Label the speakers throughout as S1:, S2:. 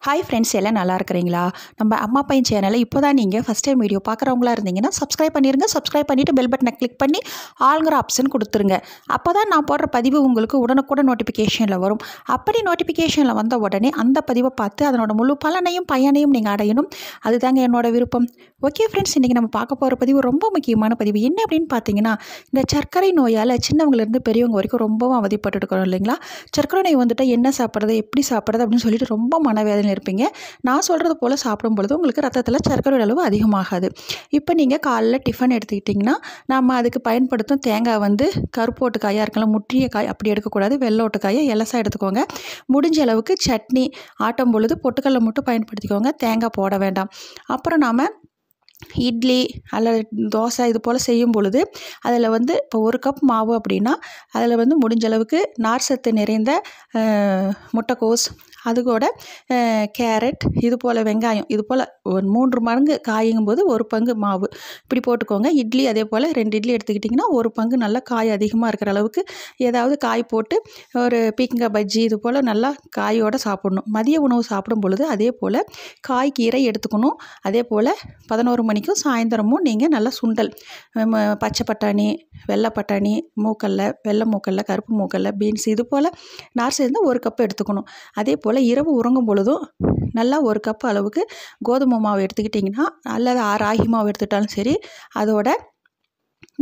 S1: Hi friends, எல்லாம் நல்லா இருக்கிறீங்களா? நம்ம அம்மா பையன் சேனலை இப்போ தான் நீங்கள் ஃபஸ்ட் டைம் வீடியோ பார்க்குறவங்களா இருந்தீங்கன்னா சப்ஸ்கிரைப் பண்ணிடுங்க. சப்ஸ்கிரைப் பண்ணிவிட்டு பெல் பட்டனை கிளிக் பண்ணி ஆளுங்கிற ஆப்ஷன் கொடுத்துருங்க. அப்போ தான் நான் போடுற பதிவு உங்களுக்கு உடனுக்குடன் நோட்டிஃபிகேஷனில் வரும். அப்படி நோட்டிஃபிகேஷனில் வந்த உடனே அந்த பதிவை பார்த்து அதனோட முழு பலனையும் பயனையும் நீங்கள் அடையணும். அதுதாங்க என்னோட விருப்பம். ஓகே ஃப்ரெண்ட்ஸ், இன்றைக்கி நம்ம பார்க்க போகிற பதிவு ரொம்ப முக்கியமான பதிவு. என்ன அப்படின்னு பார்த்தீங்கன்னா, இந்த சர்க்கரை நோயால் சின்னவங்கலேருந்து பெரியவங்க வரைக்கும் ரொம்பவும் அவதிப்பட்டு இருக்கிறோம் இல்லைங்களா? சர்க்கரை நோய் வந்துட்டு என்ன சாப்பிட்றது, எப்படி சாப்பிட்றது அப்படின்னு சொல்லிட்டு ரொம்ப மனவேதனை இருப்பீங்க. நான் சொல்கிறது போல் சாப்பிடும் பொழுது உங்களுக்கு ரத்தத்தில் சர்க்கரையோட அளவு அதிகமாகாது. இப்போ நீங்கள் காலைல டிஃபன் எடுத்துக்கிட்டிங்கன்னா, நம்ம அதுக்கு பயன்படுத்தும் தேங்காய் வந்து கருப்பு ஓட்டுக்காயாக இருக்கலாம், முற்றிய காய் அப்படி எடுக்கக்கூடாது. வெள்ளை ஓட்டுக்காயை எலசாக எடுத்துக்கோங்க. முடிஞ்ச அளவுக்கு சட்னி ஆட்டும் பொழுது பொட்டுக்கடலை மட்டும் பயன்படுத்திக்கோங்க, தேங்காய் போட வேண்டாம். அப்புறம் நாம் இட்லி அல்லது தோசை இது போல் செய்யும் பொழுது அதில் வந்து இப்போ 1 கப் மாவு அப்படின்னா அதில் வந்து முடிஞ்ச அளவுக்கு நார் சத்து நிறைந்த முட்டைக்கோஸ், அது கூட கேரட், இது போல் வெங்காயம், இது போல் ஒரு 3 மடங்கு காயுங்கும்போது 1 பங்கு மாவு இப்படி போட்டுக்கோங்க. இட்லி அதே போல் 2 இட்லி எடுத்துக்கிட்டிங்கன்னா 1 பங்கு நல்லா காய் அதிகமாக இருக்கிற அளவுக்கு ஏதாவது காய் போட்டு ஒரு பீக்கங்காய் பஜ்ஜி இது போல் நல்லா காயோடு சாப்பிடணும். மதிய உணவு சாப்பிடும் பொழுது அதே போல் காய் கீரை எடுத்துக்கணும். அதே போல் 11 மணிக்கும் சாயந்தரமும் நீங்கள் நல்லா சுண்டல், பச்சை பட்டாணி, வெள்ளை பட்டாணி, மூக்கல்ல, வெள்ளை மூக்கல்ல, கருப்பு மூக்கல்ல, பீன்ஸ் இது போல் நார் சேர்ந்து 1 கப் எடுத்துக்கணும். அதே போல் இரவு உறங்கும் பொழுதும் நல்லா 1 கப் அளவுக்கு கோதுமை மாவு எடுத்துக்கிட்டிங்கன்னா, அல்லது ராகி மாவு எடுத்துக்கிட்டாலும் சரி, அதோட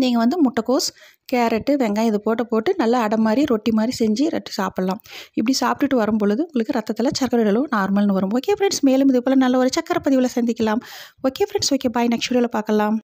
S1: நீங்கள் வந்து முட்டைக்கோஸ், கேரட்டு, வெங்காயம் இது போட்டு நல்லா அடை மாதிரி ரொட்டி மாதிரி செஞ்சு சாப்பிட்லாம். இப்படி சாப்பிட்டுட்டு வரும் பொழுது உங்களுக்கு ரத்தத்தில் சர்க்கரை அளவு நார்மல்னு வரும். ஓகே ஃப்ரெண்ட்ஸ், மேலும் இது போல் நல்ல ஒரு சக்கரை பதிவில் சந்திக்கலாம். Okay friends, okay bye. Next வீடியோவில் பார்க்கலாம்.